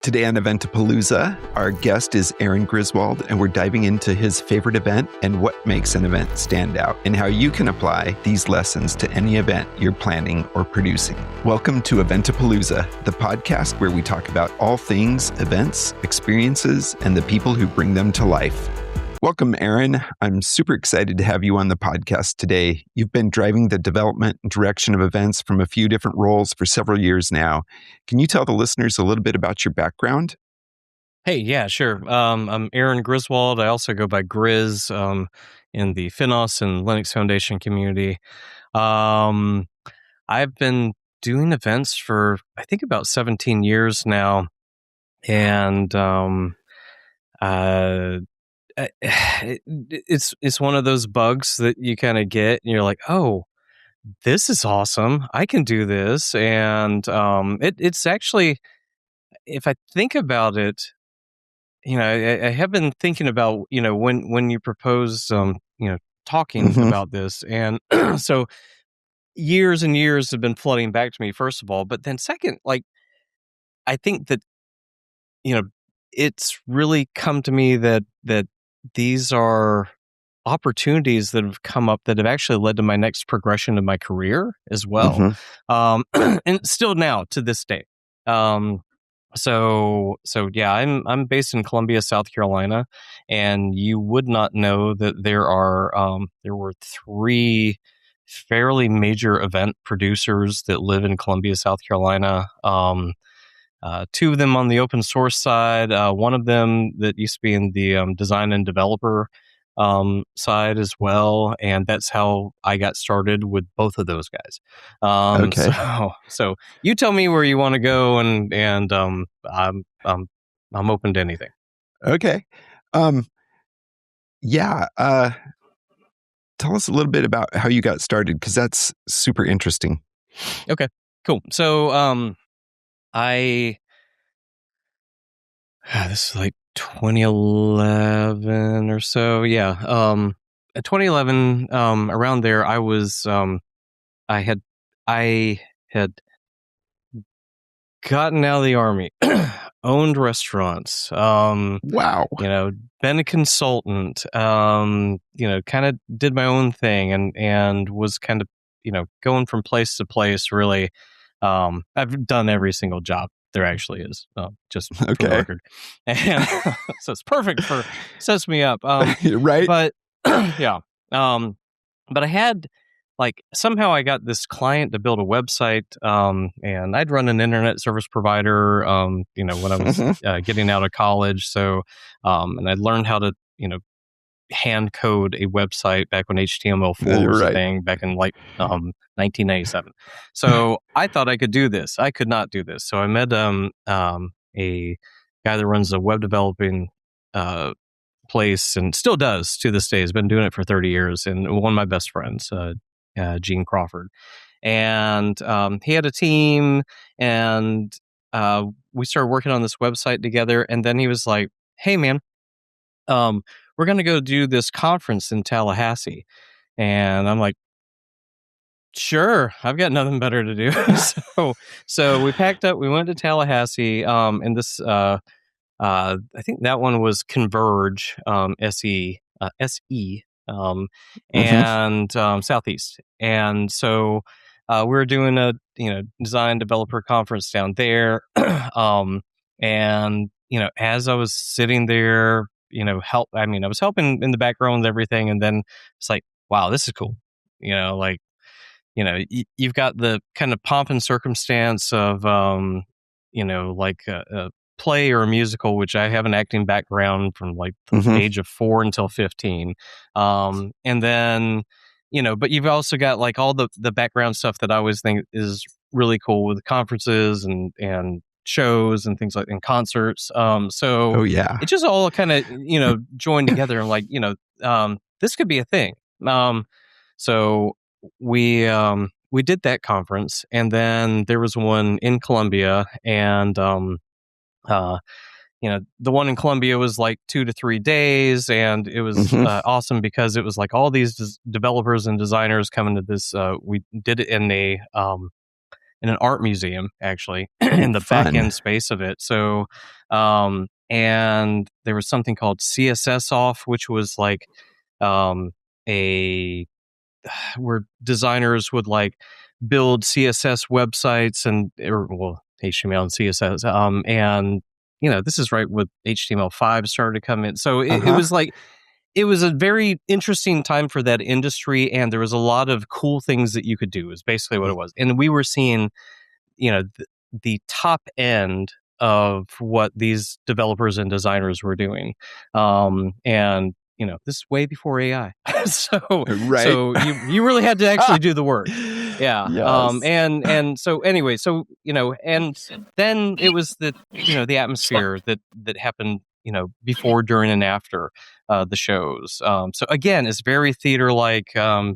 Today on Eventapalooza, our guest is Aaron Griswold, and we're diving into his favorite event and what makes an event stand out, and how you can apply these lessons to any event you're planning or producing. Welcome to Eventapalooza, the podcast where we talk about all things events, experiences, and the people who bring them to life. Welcome, Aaron. I'm super excited to have you on the podcast today. You've been driving the development and direction of events from a few different roles for several years now. Can you tell the listeners a little bit about your background? Hey, yeah, sure. I'm Aaron Griswold. I also go by Grizz in the FINOS and Linux Foundation community. I've been doing events for, I think, about 17 years now. And it's one of those bugs that you kind of get and you're like, oh, this is awesome. I can do this. And it's actually, if I think about it, I have been thinking about, when you propose, talking about this. And so years and years have been flooding back to me, first of all. But then second, I think that, it's really come to me that these are opportunities that have come up that have actually led to my next progression in my career as well. And still now to this day. So yeah, I'm based in Columbia, South Carolina, and you would not know that there were three fairly major event producers that live in Columbia, South Carolina. Two of them on the open source side, one of them that used to be in the design and developer side as well, and that's how I got started with both of those guys. Okay. So you tell me where you want to go, and I'm open to anything. Okay. Yeah. Tell us a little bit about how you got started, because that's super interesting. Okay. Cool. So this is like 2011 or so. Yeah. 2011, around there, I was, I had gotten out of the army, owned restaurants, Wow. been a consultant, kind of did my own thing and was kind of, going from place to place, really. I've done every single job there actually is, just for the record. And so it's perfect sets me up. Right. But yeah. But I had, somehow I got this client to build a website, and I'd run an internet service provider, when I was getting out of college. So, and I learned how to, hand code a website back when HTML4 was a thing back in 1997. So I thought I could do this. I could not do this. So I met a guy that runs a web developing place and still does to this day. He's been doing it for 30 years, and one of my best friends, Gene Crawford. And he had a team, and we started working on this website together. And then he was like, hey, man, we're going to go do this conference in Tallahassee. And I'm like, sure, I've got nothing better to do. So we packed up, we went to Tallahassee, and this, I think that one was Converge, SE, and Southeast. And so we were doing a, design developer conference down there. And, as I was sitting there, I was helping in the background with everything. And then it's like, wow, this is cool. You've got the kind of pomp and circumstance of, a play or a musical, which I have an acting background from the age of 4 until 15. And then, but you've also got all the background stuff that I always think is really cool with conferences and shows and things and concerts. So it just all kind of, joined together and this could be a thing. So we did that conference, and then there was one in Columbia, and the one in Columbia was 2 to 3 days, and it was awesome because it was all these developers and designers coming to this. We did it in in an art museum, actually, in the fun. back end space of it. So, and there was something called CSS Off, which was like a where designers would like build CSS websites HTML and CSS. And this is right when HTML5 started to come in. So it was like, it was a very interesting time for that industry, and there was a lot of cool things that you could do, is basically what it was. And we were seeing, the top end of what these developers and designers were doing. And this is way before AI. so you really had to actually do the work. Yeah. Yes. And so anyway, and then it was the atmosphere that happened, before, during, and after the shows. So again, it's very theater like, and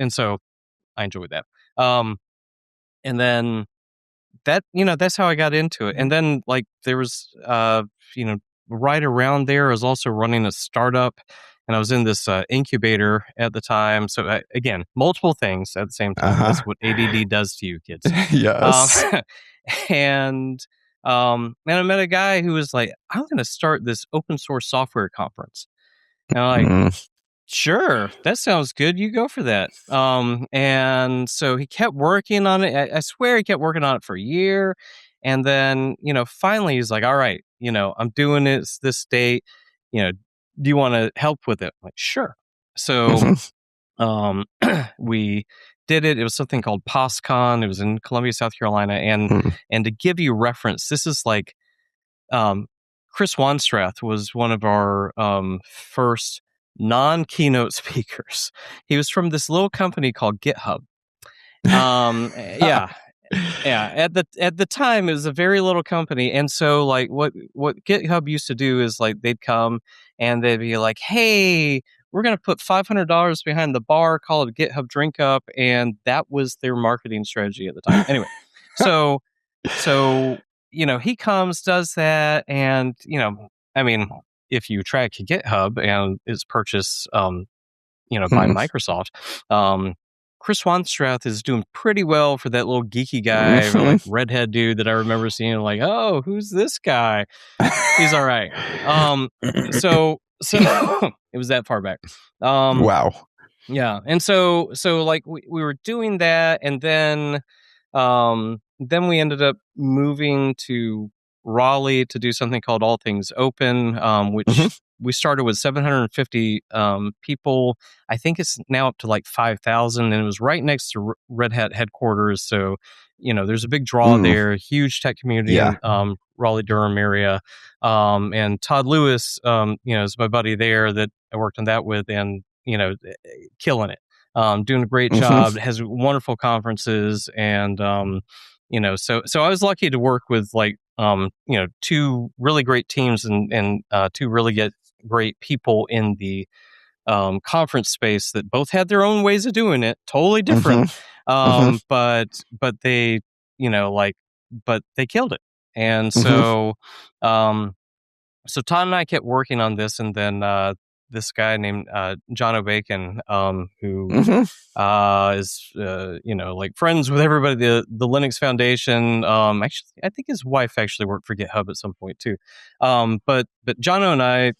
so I enjoyed that. And then that's how I got into it. And then like there was, right around there, I was also running a startup, and I was in this incubator at the time. So again, multiple things at the same time. That's what ADD does to you, kids. Yes. And I met a guy who was like, I'm going to start this open source software conference. And I'm like, sure, that sounds good. You go for that. And so he kept working on it. I swear he kept working on it for a year. And then, finally he's like, all right, I'm doing this date, do you want to help with it? I'm like, sure. So, we did it. It was something called POSCon. It was in Columbia, South Carolina. And to give you reference, this is like, Chris Wanstrath was one of our first non-keynote speakers. He was from this little company called GitHub. Yeah. At the time, it was a very little company, and so like what GitHub used to do is like they'd come and they'd be like, "Hey, we're gonna put $500 behind the bar, call it a GitHub drink up," and that was their marketing strategy at the time. Anyway, so he comes, does that, and I mean, if you track GitHub and its purchase, by Microsoft, Chris Wanstrath is doing pretty well for that little geeky guy, or like redhead dude that I remember seeing. Like, oh, who's this guy? He's all right. So it was that far back. Wow. Yeah, and so like we were doing that, and then we ended up moving to Raleigh to do something called All Things Open, which we started with 750 people. I think it's now up to like 5,000, and it was right next to Red Hat headquarters. So, there's a big draw there, huge tech community in Raleigh, Durham area. And Todd Lewis, is my buddy there that I worked on that with, and, killing it, doing a great job, has wonderful conferences. And, so I was lucky to work with like, two really great teams and two really great people in the conference space that both had their own ways of doing it, totally different. But they, but they killed it. And so, so Todd and I kept working on this, and then this guy named John O'Bacon, who is like friends with everybody, the Linux Foundation. Actually, I think his wife actually worked for GitHub at some point too. But Jono and I,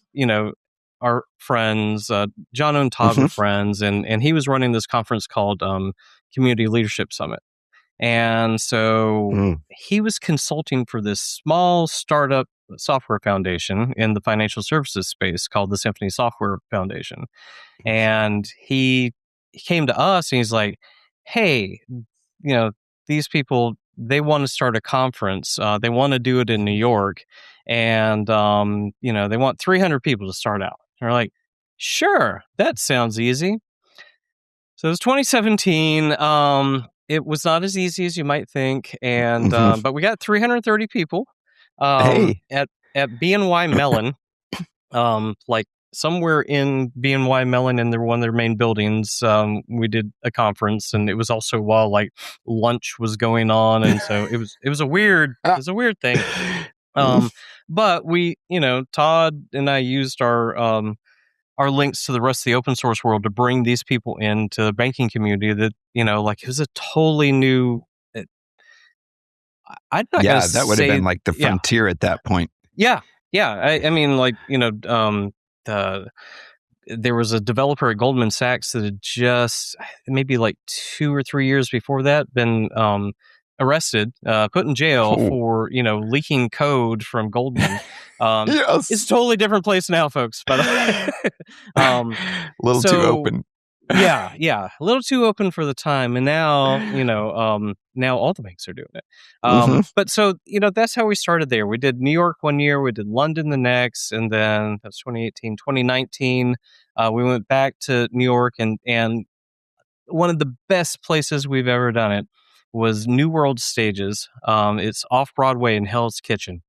are friends. Jono and Todd were friends, and he was running this conference called Community Leadership Summit. And so he was consulting for this small startup software foundation in the financial services space called the Symphony Software Foundation. And he came to us and he's like, hey, these people, they want to start a conference. They want to do it in New York. And, they want 300 people to start out. And we're like, sure, that sounds easy. So it was 2017. It was not as easy as you might think. And, but we got 330 people. At BNY Mellon, like somewhere in BNY Mellon in one of their main buildings, we did a conference, and it was also while like lunch was going on, and so it was a weird thing. But we, Todd and I used our our links to the rest of the open source world to bring these people into the banking community that, like it was a totally new, I'm not going to say. That would have been like the yeah. frontier at that point. Yeah. I mean, like, there was a developer at Goldman Sachs that had just maybe like 2 or 3 years before that been arrested, put in jail for leaking code from Goldman. Yes, it's a totally different place now, folks. But a little too open. yeah, a little too open for the time, and now now all the banks are doing it. But so that's how we started there. We did New York one year, we did London the next, and then that's 2018, 2019. We went back to New York, and one of the best places we've ever done it was New World Stages. It's Off-Broadway in Hell's Kitchen,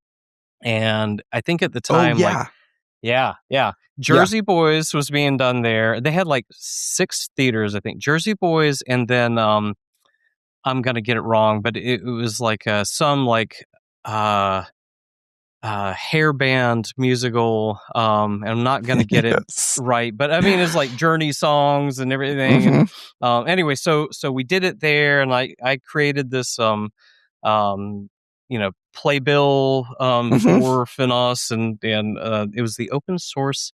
and I think at the time, Jersey Boys was being done there. They had like 6 theaters, I think. Jersey Boys, and then I'm gonna get it wrong, but it was like some like hair band musical. I'm not gonna get it right, but I mean it's like Journey songs and everything. And, anyway, so we did it there, and I created this Playbill for FINOS, and it was the open source.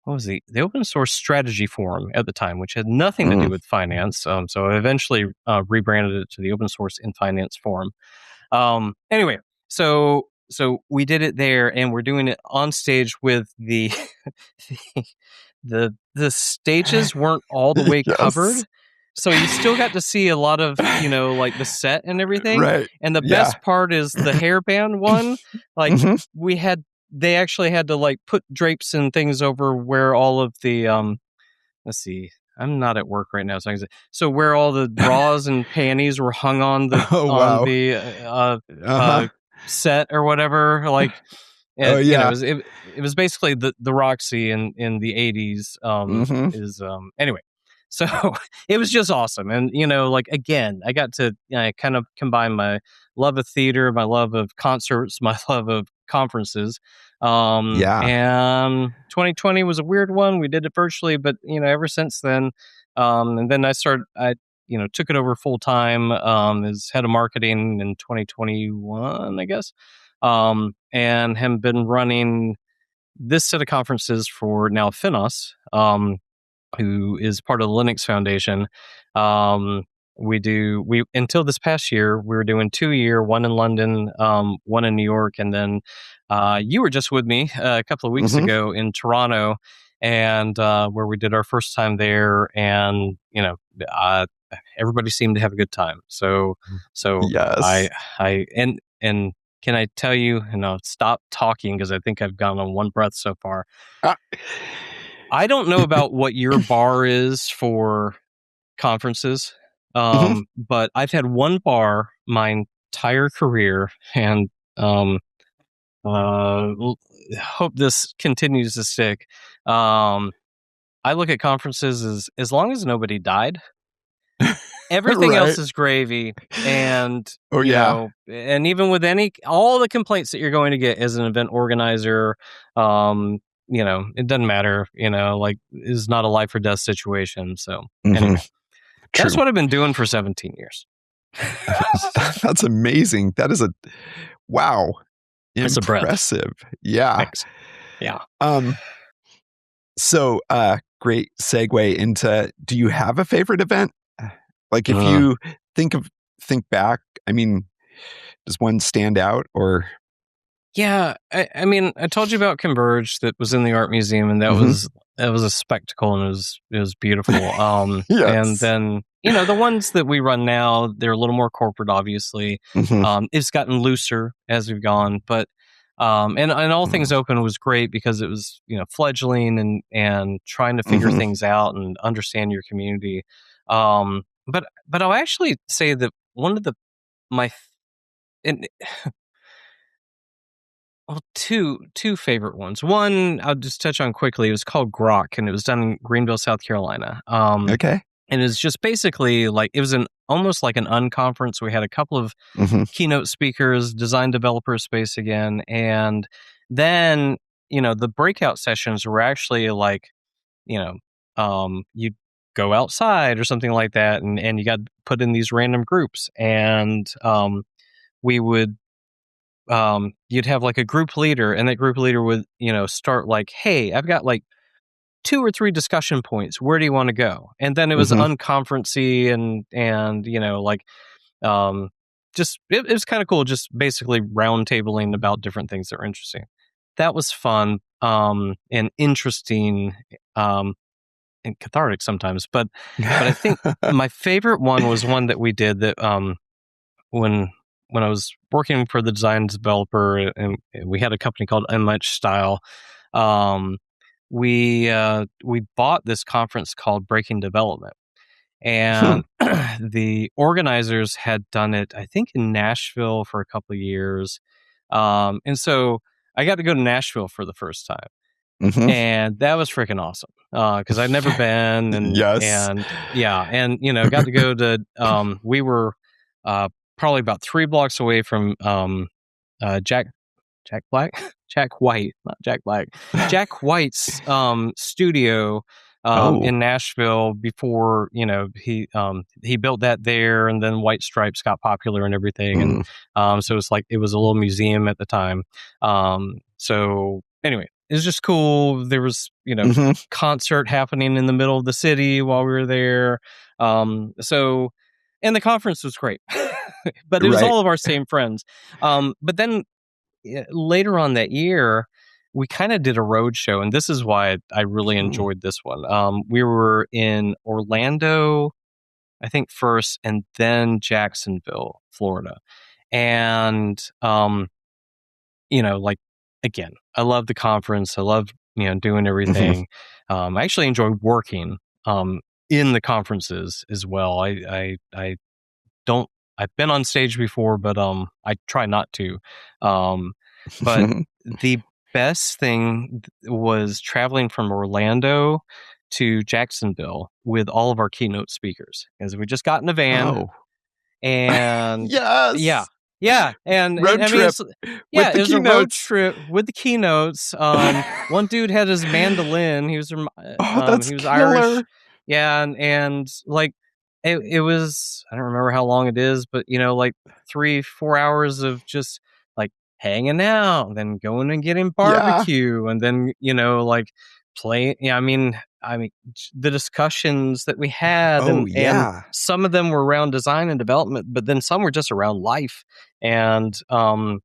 What was the open source strategy forum at the time, which had nothing to do with finance. So I eventually rebranded it to the open source in finance forum. Anyway, so we did it there, and we're doing it on stage with the the stages weren't all the way covered. So you still got to see a lot of, like the set and everything. Right. And the best part is the hairband one. Like they actually had to like put drapes and things over where all of the, let's see, I'm not at work right now. So where all the bras and panties were hung on the, set or whatever. Like, it was basically the Roxy in the 80s. Anyway. So it was just awesome. And, like, again, I got to kind of combine my love of theater, my love of concerts, my love of conferences. And 2020 was a weird one. We did it virtually, but, ever since then, and then I took it over full time as head of marketing in 2021, I guess, and have been running this set of conferences for now FINOS, who is part of the Linux Foundation. We until this past year, we were doing 2-year, one in London, one in New York, and then you were just with me a couple of weeks ago in Toronto, and where we did our first time there, and everybody seemed to have a good time. So yes. I can I tell you, stop talking because I think I've gone on one breath so far. I don't know about what your bar is for conferences, but I've had one bar my entire career, and hope this continues to stick. I look at conferences as long as nobody died. Everything else is gravy, and and even with all the complaints that you're going to get as an event organizer, it doesn't matter, like it's not a life or death situation. So anyway, that's what I've been doing for 17 years. That's amazing. That is wow. That's impressive. Yeah. Thanks. Yeah. So great segue into, do you have a favorite event? Like if you think back, I mean, does one stand out or? Yeah, I mean, I told you about Converge that was in the art museum, and that was a spectacle, and it was beautiful. Yes. And then the ones that we run now, they're a little more corporate, obviously. It's gotten looser as we've gone, but and All Things Open was great because it was fledgling and trying to figure things out and understand your community. But I'll actually say that one of two favorite ones. One I'll just touch on quickly. It was called Grok, and it was done in Greenville, South Carolina. Okay. And it's just basically like it was almost like an unconference. We had a couple of keynote speakers, design developer space again, and then the breakout sessions were actually like you'd go outside or something like that, and you got put in these random groups, and we would you'd have like a group leader, and that group leader would start like, hey, I've got like 2 or 3 discussion points, where do you want to go? And then it was unconferency, and like just it was kind of cool, just basically round tabling about different things that were interesting. That was fun and interesting and cathartic sometimes, but I think my favorite one was one that we did that when I was working for the design developer, and we had a company called Unmatched Style. We bought this conference called Breaking Development, and the organizers had done it, I think, in Nashville for a couple of years, and so I got to go to Nashville for the first time, and that was freaking awesome because I'd never been, and got to go to. We were probably about 3 blocks away from Jack White's studio in Nashville before he built that there, and then White Stripes got popular and everything, and so it was a little museum at the time. So anyway, it was just cool. There was concert happening in the middle of the city while we were there. So, and the conference was great, but it was all of our same friends. But then later on that year, we kind of did a road show, and this is why I really enjoyed this one. We were in Orlando, I think first, and then Jacksonville, Florida. And, like, again, I love the conference. I love, doing everything. I actually enjoy working in the conferences as well. I don't, I've been on stage before, but I try not to. But the best thing was traveling from Orlando to Jacksonville with all of our keynote speakers, because we just got in a van, and and road trip. It was a road trip with the keynotes. One dude had his mandolin. He was he was Irish. Yeah, and like it was, I don't remember how long it is, but like 3-4 hours of just like hanging out, and then going and getting barbecue, and then like playing. I mean the discussions that we had, and some of them were around design and development, but then some were just around life. And I've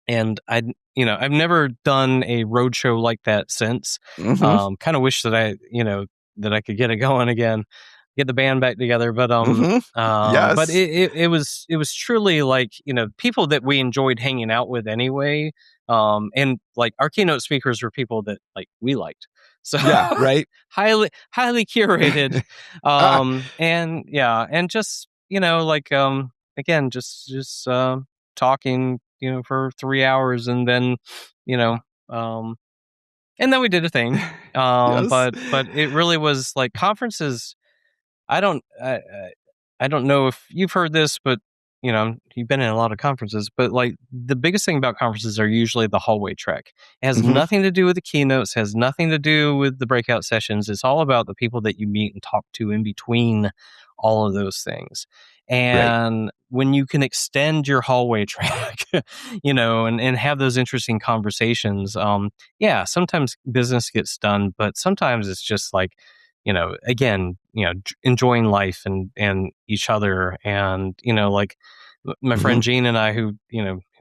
never done a road show like that since. Kind of wish that I could get it going again, get the band back together, but but it was truly like people that we enjoyed hanging out with anyway, and like our keynote speakers were people that like we liked, so highly curated, and just like again just talking for 3 hours, and then and then we did a thing, but it really was like conferences. I don't know if you've heard this, but you've been in a lot of conferences, but like the biggest thing about conferences are usually the hallway trek. It has nothing to do with the keynotes, has nothing to do with the breakout sessions. It's all about the people that you meet and talk to in between all of those things. And when you can extend your hallway track, and have those interesting conversations, sometimes business gets done, but sometimes it's just like, again, enjoying life and each other. And, like my friend Gene and I, who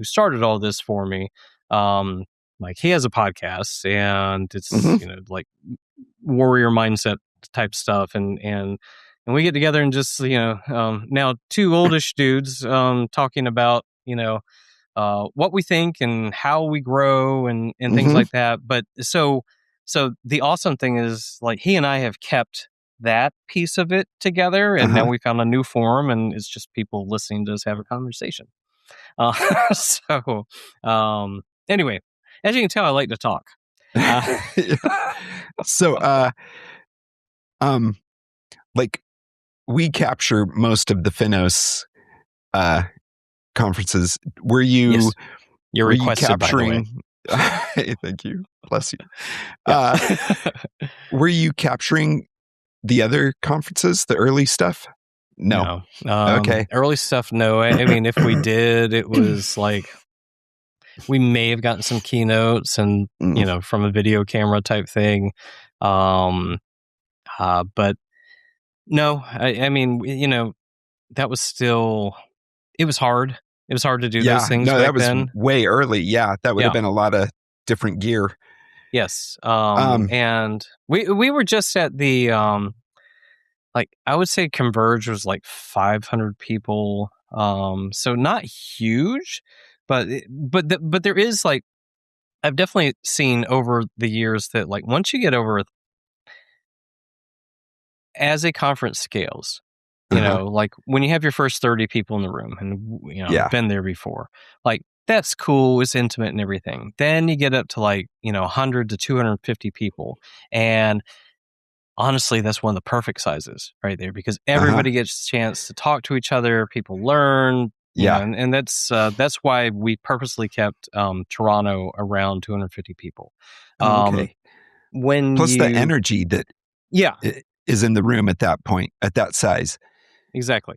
started all this for me, like he has a podcast, and it's, like warrior mindset type stuff. And we get together and just, now 2 oldish dudes, talking about, what we think and how we grow and things like that. But so the awesome thing is, like, he and I have kept that piece of it together, and now we found a new forum, and it's just people listening to us have a conversation. Anyway, as you can tell, I like to talk. Like, we capture most of the FINOS conferences. Were you? Yes. You're requested, capturing? By the way. Thank you. Bless you. Yeah. Were you capturing the other conferences, the early stuff? No. Okay. Early stuff, no. I mean, if we did, it was like we may have gotten some keynotes and from a video camera type thing. But no, I mean, that was still, it was hard. It was hard to do those things no, back that was then. way early. Yeah, that would have been a lot of different gear. Yes. And we were just at the like I would say Converge was like 500 people. So not huge, but there is like, I've definitely seen over the years that like once you get over, as a conference scales, like when you have your first 30 people in the room, and I've been there before, like that's cool, it's intimate and everything. Then you get up to like 100 to 250 people, and honestly, that's one of the perfect sizes right there, because everybody gets a chance to talk to each other. People learn, and that's why we purposely kept Toronto around 250 people. Okay. Plus the energy that yeah is in the room at that point, at that size. Exactly,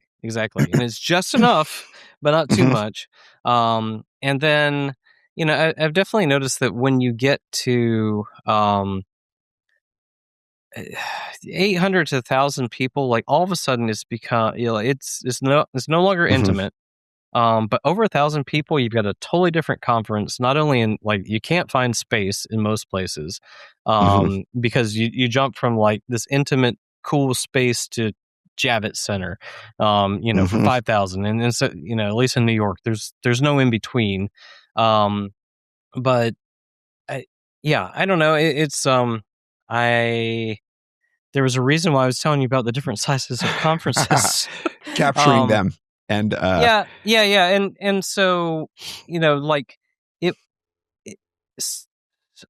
and it's just enough, but not too much. And then I've definitely noticed that when you get to 800 to 1,000 people, like all of a sudden it's become, it's no longer intimate. But over 1,000 people, you've got a totally different conference. Not only in like, you can't find space in most places, because you jump from like this intimate, cool space to Javits Center, for 5,000, and so at least in New York, there's no in between. But I don't know. There was a reason why I was telling you about the different sizes of conferences. Capturing them. And and so like it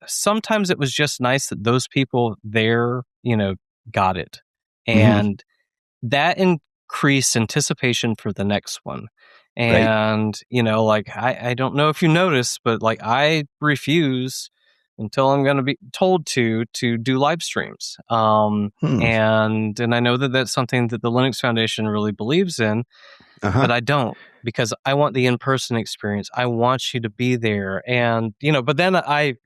sometimes it was just nice that those people there got it, and that increased anticipation for the next one. And like I don't know if you noticed, but like I refuse until I'm going to be told to do live streams. And I know that that's something that the Linux Foundation really believes in, but I don't, because I want the in-person experience. I want you to be there. And, but then I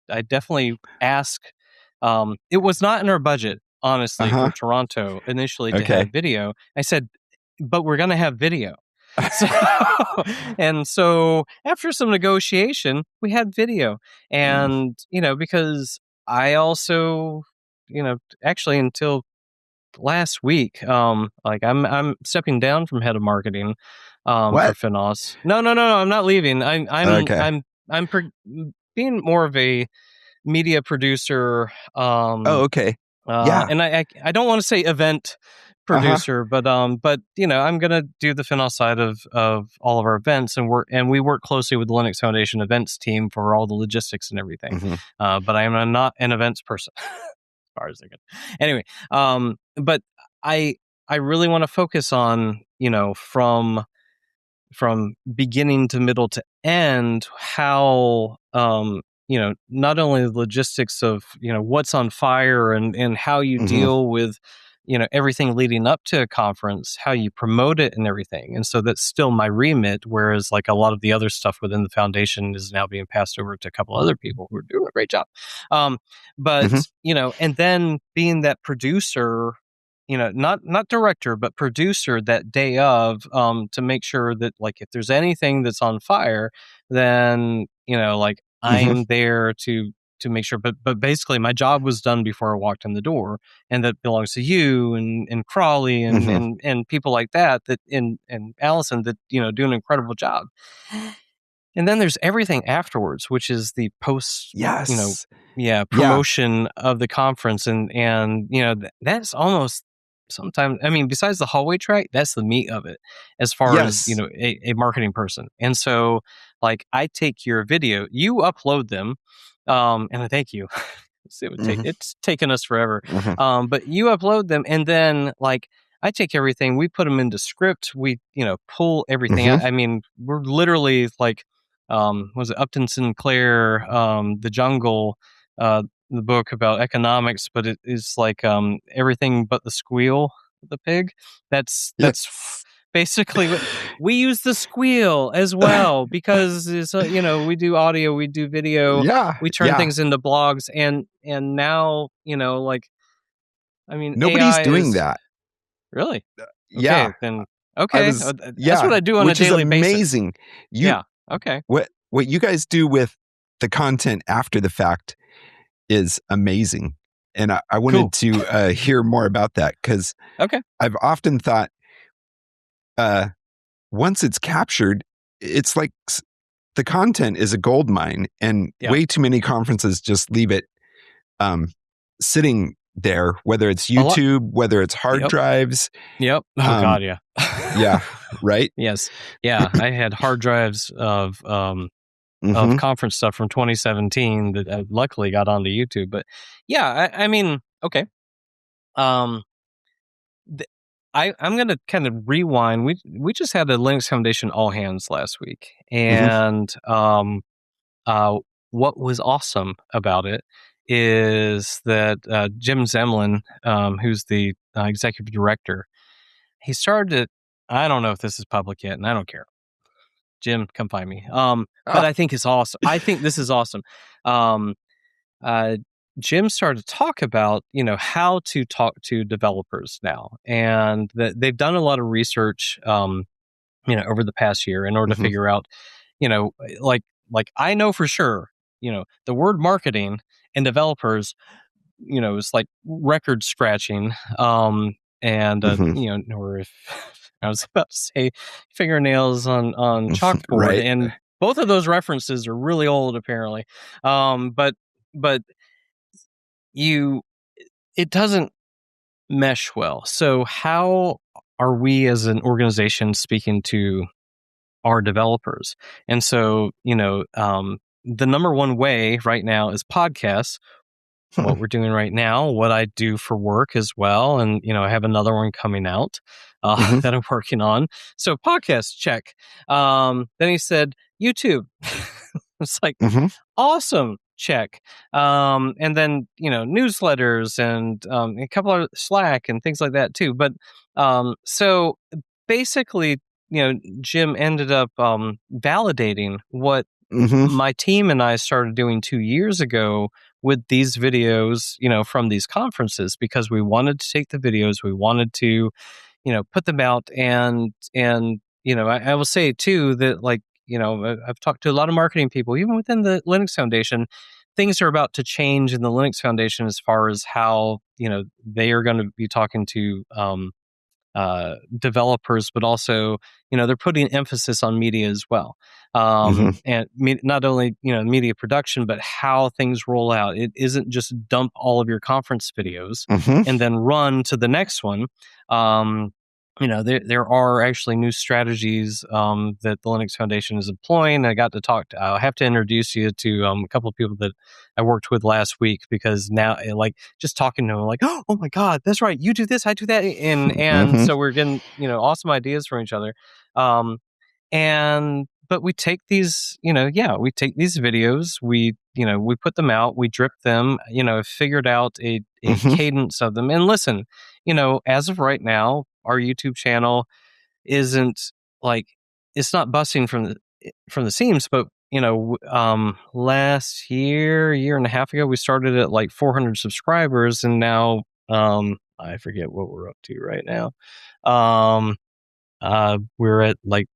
definitely ask, it was not in our budget, honestly, for Toronto initially to have video. I said, but we're going to have video. So, and so after some negotiation, we had video. And, because I also, actually until last week, like I'm stepping down from head of marketing for FINOS. No, I'm not leaving. I'm being more of a media producer. Okay. And I don't want to say event producer, but I'm gonna do the FINOS side of all of our events, and we work closely with the Linux Foundation events team for all the logistics and everything. But I am not an events person. Far as they're good. Anyway, but I really want to focus on, from beginning to middle to end, how not only the logistics of what's on fire, and how you deal with everything leading up to a conference, how you promote it and everything. And so that's still my remit, whereas like a lot of the other stuff within the foundation is now being passed over to a couple other people who are doing a great job. But and then being that producer, not director, but producer that day of, to make sure that like if there's anything that's on fire, then like I'm there to make sure. But basically my job was done before I walked in the door, and that belongs to you and Crawley and people like that and Allison that do an incredible job. And then there's everything afterwards, which is the post promotion of the conference, and that's almost sometimes, I mean, besides the hallway track, that's the meat of it as far as a marketing person. And so like I take your video, you upload them, and I thank you. It's taken us forever. But you upload them, and then like I take everything, we put them into Descript, we pull everything. I mean, we're literally like was it Upton Sinclair, The Jungle, the book about economics, but it is like everything but the squeal of the pig. That's basically what we use, the squeal as well, because it's, we do audio, we do video, we turn things into blogs, and now I mean, nobody's AI doing is that. really Yeah. Then that's what I do on which a daily is amazing. basis. Okay. What you guys do with the content after the fact is amazing, and I wanted to hear more about that, because I've often thought once it's captured, it's like the content is a gold mine, and way too many conferences just leave it sitting there, whether it's YouTube, whether it's hard drives. Oh God, yeah. Yeah, right? Yes. Yeah, I had hard drives of conference stuff from 2017 that I luckily got onto YouTube. But yeah, I mean, okay. I'm going to kind of rewind. We just had a Linux Foundation all hands last week, and what was awesome about it is that Jim Zemlin, who's the executive director, he started. I don't know if this is public yet, and I don't care. Jim, come find me. But I think it's awesome. I think this is awesome. Jim started to talk about, how to talk to developers now, and that they've done a lot of research, over the past year in order to figure out, like I know for sure, the word marketing and developers, is like record scratching. Or if I was about to say fingernails on chalkboard, right. and both of those references are really old, apparently. But it doesn't mesh well. So how are we as an organization speaking to our developers? And so, the number one way right now is podcasts. What we're doing right now, what I do for work as well. And, I have another one coming out that I'm working on. So podcast, check. Then he said, YouTube. It's like, awesome, check. And then, newsletters and a couple of Slack and things like that too. But so basically, Jim ended up validating what my team and I started doing 2 years ago with these videos, from these conferences, because we wanted to take the videos, we wanted to, put them out. And I will say too that, like, I've talked to a lot of marketing people, even within the Linux Foundation. Things are about to change in the Linux Foundation as far as how, they are going to be talking to developers, but also, they're putting emphasis on media as well. And not only, media production, but how things roll out. It isn't just dump all of your conference videos and then run to the next one. There are actually new strategies that the Linux Foundation is employing. I have to introduce you to a couple of people that I worked with last week, because now, like, just talking to them, like, oh my God, that's right, you do this, I do that, and so we're getting awesome ideas from each other. But we take these, we take these videos, we put them out, we drip them, figured out a cadence of them. And listen, as of right now, our YouTube channel isn't like, it's not busting from the seams, but last year and a half ago, we started at like 400 subscribers, and now I forget what we're up to right now. We're at like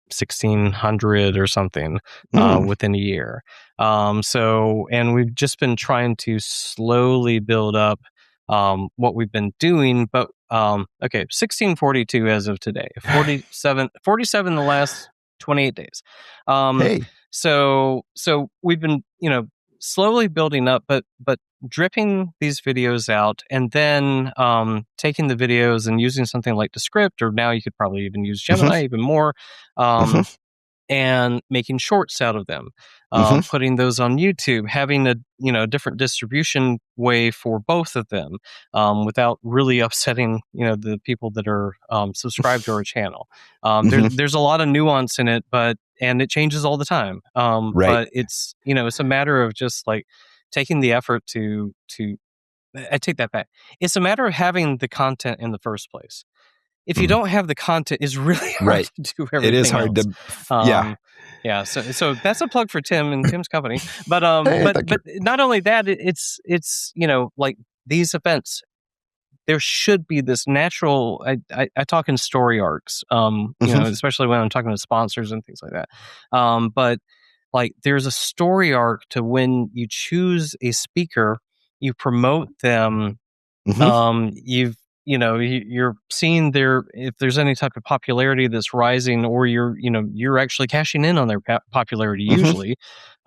1,600 or something within a year. And we've just been trying to slowly build up what we've been doing. But 1,642 as of today, 47 the last 28 days. Hey. So we've been, slowly building up, but dripping these videos out, and then taking the videos and using something like Descript, or now you could probably even use Gemini even more, and making shorts out of them, Mhm. putting those on YouTube, having a different distribution way for both of them, without really upsetting the people that are subscribed to our channel. Mhm. There's a lot of nuance in it, and it changes all the time. Right. But it's a matter of just like taking the effort to. I take that back. It's a matter of having the content in the first place. If you Mm. don't have the content, it's really hard Right. to do It is everything hard else. to yeah. Yeah. So that's a plug for Tim and Tim's company. But Hey, thank you. not only that, it's like these events. There should be this natural. I talk in story arcs. Mhm. Especially when I'm talking to sponsors and things like that. But like there's a story arc to when you choose a speaker, you promote them. Mhm. You're seeing if there's any type of popularity that's rising, or you're actually cashing in on their popularity Mhm. usually.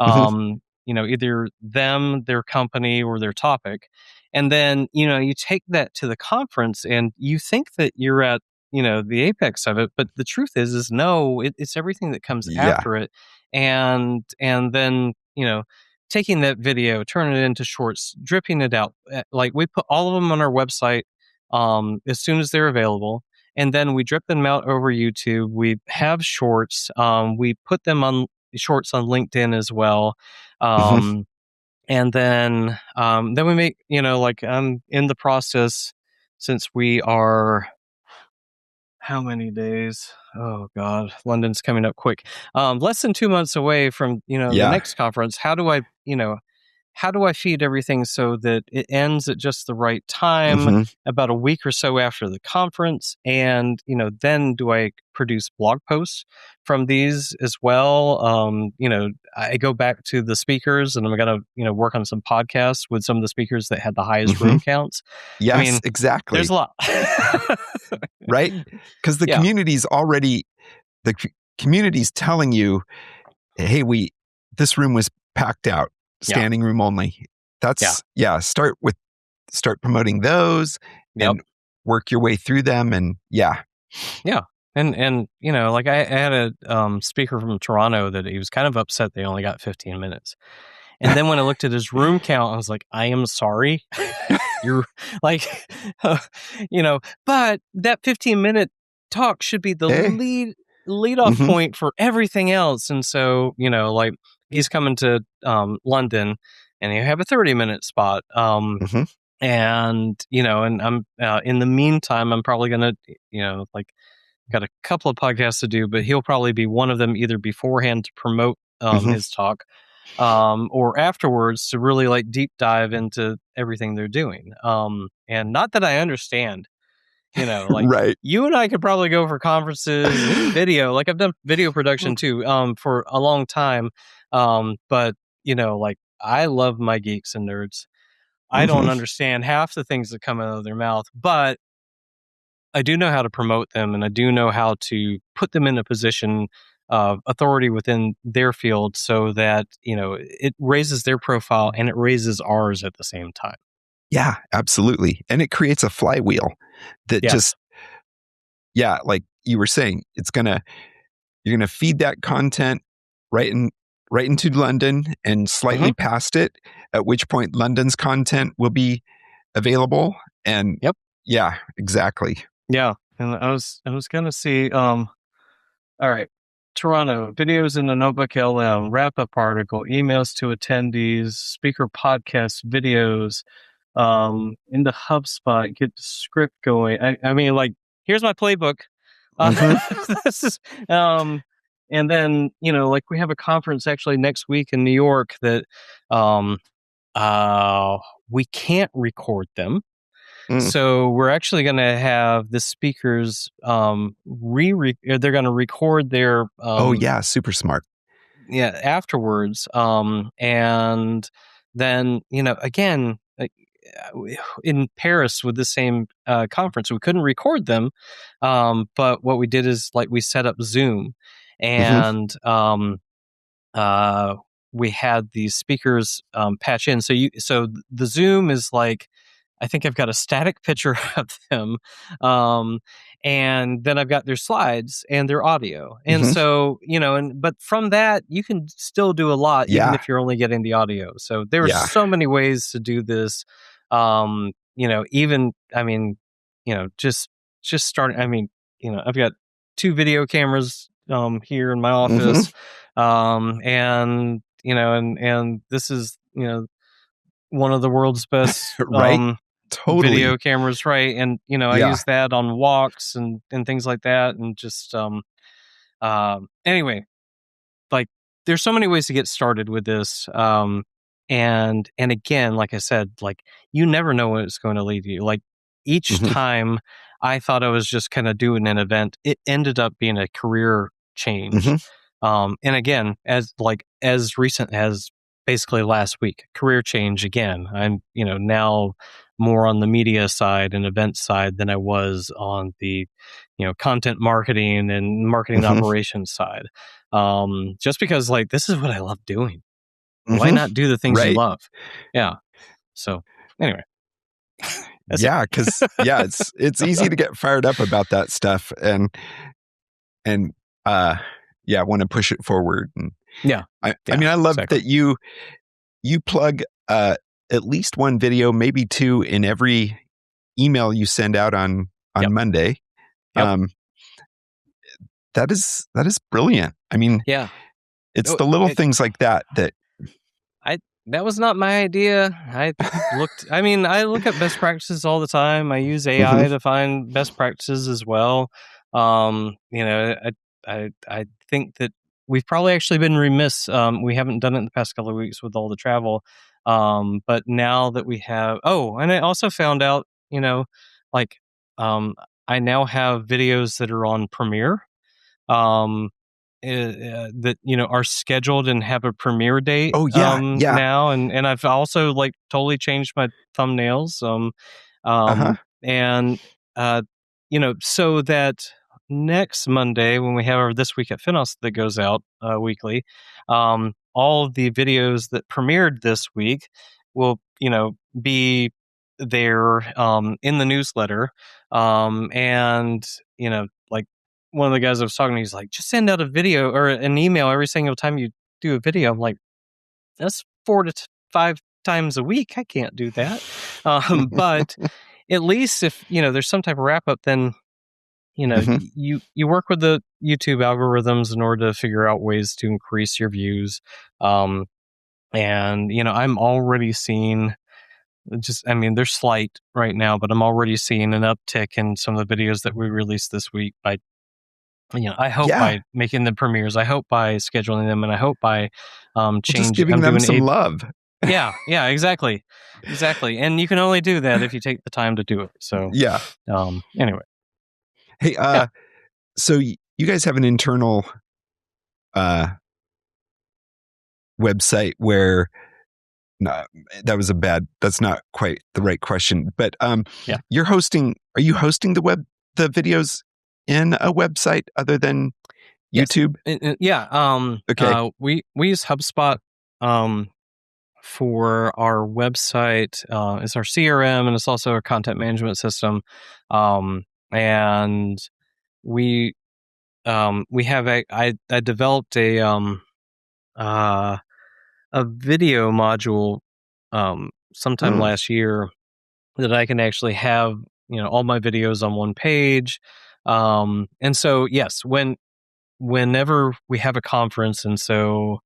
Mhm. Either them, their company, or their topic. And then you take that to the conference and you think that you're at the apex of it, but the truth is no, it's everything that comes Yeah. after it. And then taking that video, turning it into shorts, dripping it out. Like we put all of them on our website as soon as they're available, and then we drip them out over YouTube. We have shorts. We put them on shorts on LinkedIn as well. Mhm. And then we make like I'm in the process, since we are how many days? Oh God, London's coming up quick. Less than 2 months away from the Yeah. next conference. How do I feed everything so that it ends at just the right time, Mhm. about a week or so after the conference? And, then do I produce blog posts from these as well? I go back to the speakers and I'm going to, work on some podcasts with some of the speakers that had the highest room Mhm. counts. I Yes, mean, there's exactly. a lot. Right? Because the Yeah. community's already the community's telling you, "Hey, this room was packed out, Yeah. standing room only." Yeah. Start promoting those Yep. and work your way through them, and yeah. Yeah. And like I had a speaker from Toronto that he was kind of upset they only got 15 minutes. And then when I looked at his room count, I was like, I am sorry. You're like, but that 15-minute talk should be the Hey. lead off Mhm. point for everything else. And so, like he's coming to London and you have a 30-minute spot. Mhm. And I'm in the meantime, I'm probably going to, like got a couple of podcasts to do, but he'll probably be one of them either beforehand to promote Mhm. his talk, or afterwards to really like deep dive into everything they're doing. And not that I understand, like Right. you and I could probably go for conferences and even video. Like I've done video production too, for a long time. But like I love my geeks and nerds. I don't Mhm. understand half the things that come out of their mouth, but I do know how to promote them and I do know how to put them in a position of authority within their field so that, it raises their profile and it raises ours at the same time. Yeah, absolutely, and it creates a flywheel that Yes. just yeah, like you were saying, you're gonna feed that content right in right into London and Hmm. slightly past it, at which point London's content will be available, and Yep. yeah, exactly. Yeah. And I was going to see, all right. Toronto, videos in the Notebook LM, wrap up article, emails to attendees, speaker podcasts, videos, in the HubSpot, get the script going. I mean, like, here's my playbook. Uh, Mhm. this is, and then, like we have a conference actually next week in New York that, um, we can't record them. Mm. So we're actually going to have the speakers, they're going to record their, Oh, yeah, super smart. yeah, afterwards. And then, again, like, in Paris with the same conference, we couldn't record them. But what we did is like we set up Zoom Mhm. and uh, we had these speakers patch in. So the Zoom is like I think I've got a static picture of them. And then I've got their slides and their audio. And so, but from that, you can still do a lot, even if you're only getting the audio. So there are so many ways to do this. Even, just starting, I've got 2 video cameras here in my office. And this is, one of the world's best right. Totally. video cameras, right? And I use that on walks and things like that. And just anyway, like there's so many ways to get started with this. And again, like I said, like you never know what it's going to lead you. Like each time I thought I was just kind of doing an event, it ended up being a career change. And again, as recent as basically last week, career change again. I'm, now more on the media side and event side than I was on the, content marketing and marketing operations side. Just because like, this is what I love doing. Why not do the things you love? Yeah. So anyway. Because it's easy to get fired up about that stuff and want to push it forward. And I mean, I love that you plug at least one video, maybe 2 in every email you send out on Monday. That is brilliant. I mean, it's the little things like that. That was not my idea. I look at best practices all the time. I use AI to find best practices as well. I think that we've probably actually been remiss. We haven't done it in the past couple of weeks with all the travel. But now that we have, and I also found out, I now have videos that are on Premiere. That are scheduled and have a premiere date. Now, and I've also like totally changed my thumbnails. And so that next Monday when we have our This Week at FINOS that goes out weekly, all of the videos that premiered this week will be there in the newsletter, and like. One of the guys I was talking to, he's like, just send out a video or an email every single time you do a video. I'm like, that's 4 to 5 times a week. I can't do that. But at least if, there's some type of wrap up, then, you work with the YouTube algorithms in order to figure out ways to increase your views. And, I'm already seeing they're slight right now, but I'm already seeing an uptick in some of the videos that we released this week by I hope by making the premieres, I hope by scheduling them, and I hope by changing, just giving them some love. Yeah, exactly. And you can only do that if you take the time to do it. So anyway. Hey, so you guys have an internal website where that's not quite the right question, but are you hosting the videos in a website other than YouTube? Okay. We use HubSpot for our website. It's our CRM, and it's also our content management system. And we have I developed a video module sometime last year that I can actually have all my videos on one page. And so, yes, whenever we have a conference, and so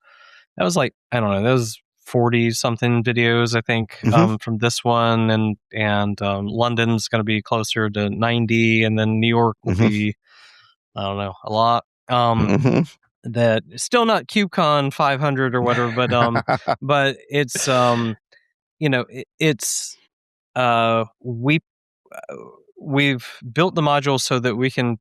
that was like, I don't know, that was 40 something videos, I think, from this one, and London's going to be closer to 90, and then New York will be, I don't know, a lot. That still not KubeCon 500 or whatever, but it's, we've built the module so that we can,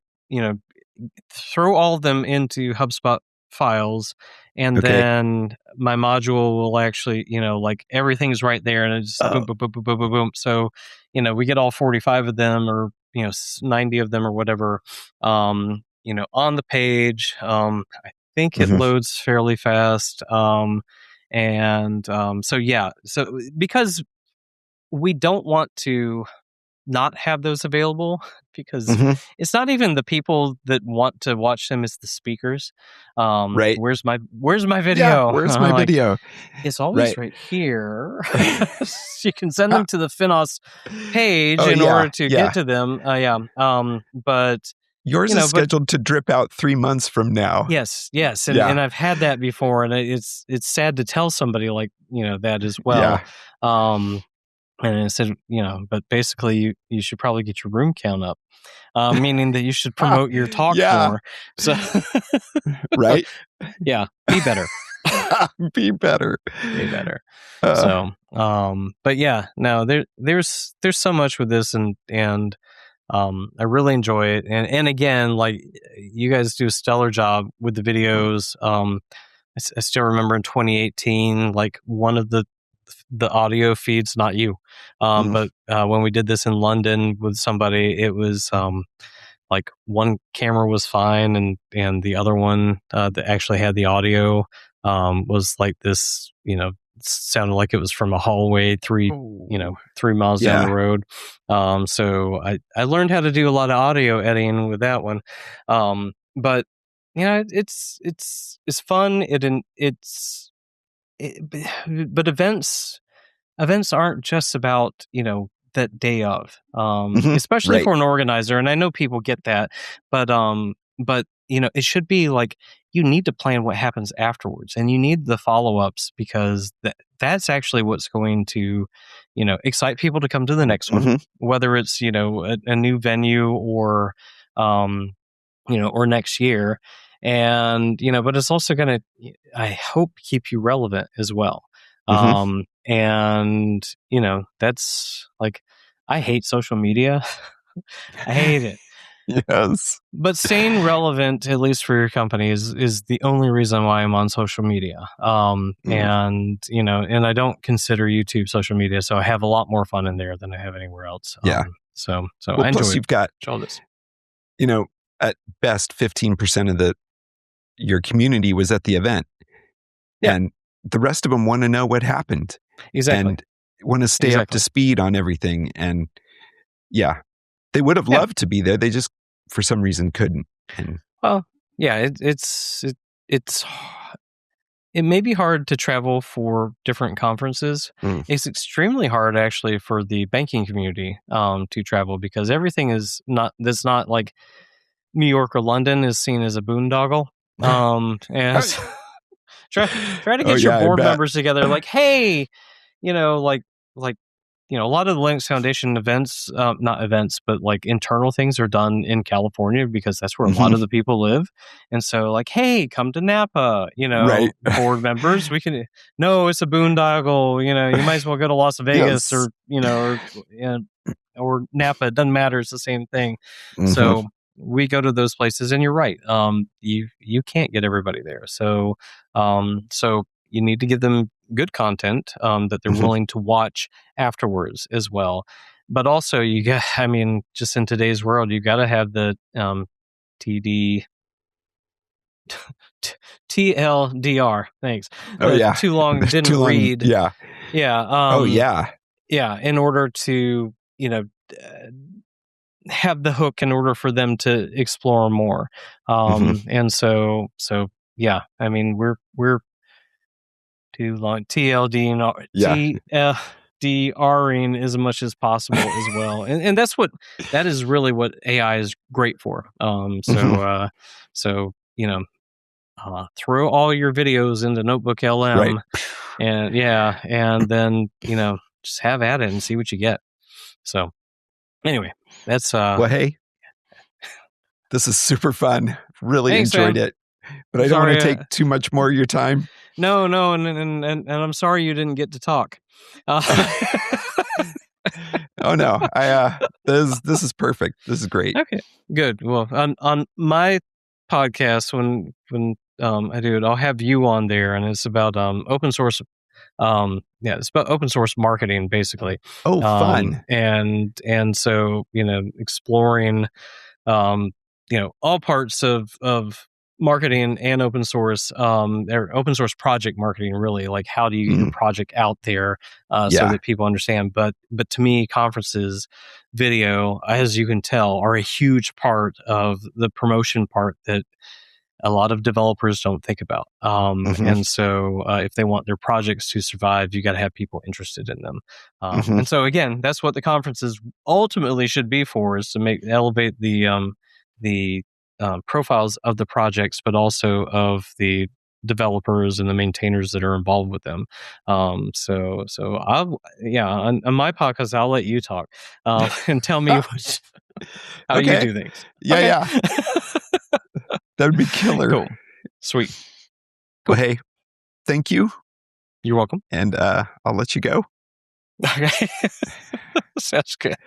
throw all of them into HubSpot files, and then my module will actually, like everything's right there, and it's boom, boom, boom, boom, boom, boom, boom. So, we get all 45 of them, or 90 of them, or whatever, on the page. I think it loads fairly fast, so because we don't want to not have those available because it's not even the people that want to watch them, it's the speakers. Right. Where's my video? Yeah, where's my video? It's always right here. You can send them to the FINOS page in order to get to them. But yours is scheduled to drip out 3 months from now. Yes. And I've had that before, and it's sad to tell somebody like, that as well. And I said, but basically you should probably get your room count up, meaning that you should promote your talk more. So, right? Yeah, be better. Be better. But yeah, no, there's so much with this, and I really enjoy it. And again, like, you guys do a stellar job with the videos. I still remember in 2018, like, one of the audio feeds, not you, but when we did this in London with somebody, it was like one camera was fine, and the other one that actually had the audio was like this, sounded like it was from a hallway 3 miles down the road. So I learned how to do a lot of audio editing with that one. But it's fun. But events aren't just about, that day of, especially for an organizer. And I know people get that, but it should be like, you need to plan what happens afterwards, and you need the follow-ups, because that's actually what's going to, excite people to come to the next one, whether it's, a new venue or, or next year. And, but it's also going to, I hope, keep you relevant as well. And, that's like, I hate social media. I hate it. Yes. But staying relevant, at least for your company, is the only reason why I'm on social media. And, and I don't consider YouTube social media, so I have a lot more fun in there than I have anywhere else. So well, I enjoy plus you've got all this. At best, 15% of your community was at the event. Yeah. And the rest of them want to know what happened. Exactly. And want to stay up to speed on everything. And they would have loved to be there. They just, for some reason, couldn't. And, it may be hard to travel for different conferences. It's extremely hard, actually, for the banking community to travel, because everything is that's not like New York or London is seen as a boondoggle. And try to get your board members together. Like, hey, a lot of the Linux Foundation events, not events, but like internal things are done in California, because that's where a lot of the people live. And so, like, hey, come to Napa, board members. No, it's a boondoggle. You might as well go to Las Vegas or Napa. It doesn't matter. It's the same thing. So we go to those places, and you're right. You can't get everybody there. So you need to give them good content that they're willing to watch afterwards as well. But also, just in today's world, you got to have the TLDR. Thanks. Too long, didn't read. Yeah. In order to, have the hook in order for them to explore more. And so we're too long. TLDRing as much as possible as well. And that is really what AI is great for. Throw all your videos into Notebook LM and then, just have at it and see what you get. So anyway, that's well, hey, this is super fun. Really enjoyed it, but I don't want to take too much more of your time. No, and I'm sorry you didn't get to talk. Oh no, this is perfect. This is great. Okay, good. Well, on my podcast, when I do it, I'll have you on there, and it's about open source. It's about open source marketing, basically. Oh, fun. And so exploring all parts of marketing and open source, or open source project marketing, really. Like, how do you get your project out there so that people understand? But to me, conferences, video, as you can tell, are a huge part of the promotion part that a lot of developers don't think about. And so if they want their projects to survive, you got to have people interested in them. And so again, that's what the conferences ultimately should be for, is to elevate the profiles of the projects, but also of the developers and the maintainers that are involved with them. So on my podcast, I'll let you talk and tell me how you do things. Yeah. That would be killer. Cool. Sweet. Cool. Well, hey, thank you. You're welcome. And I'll let you go. Okay. Sounds good.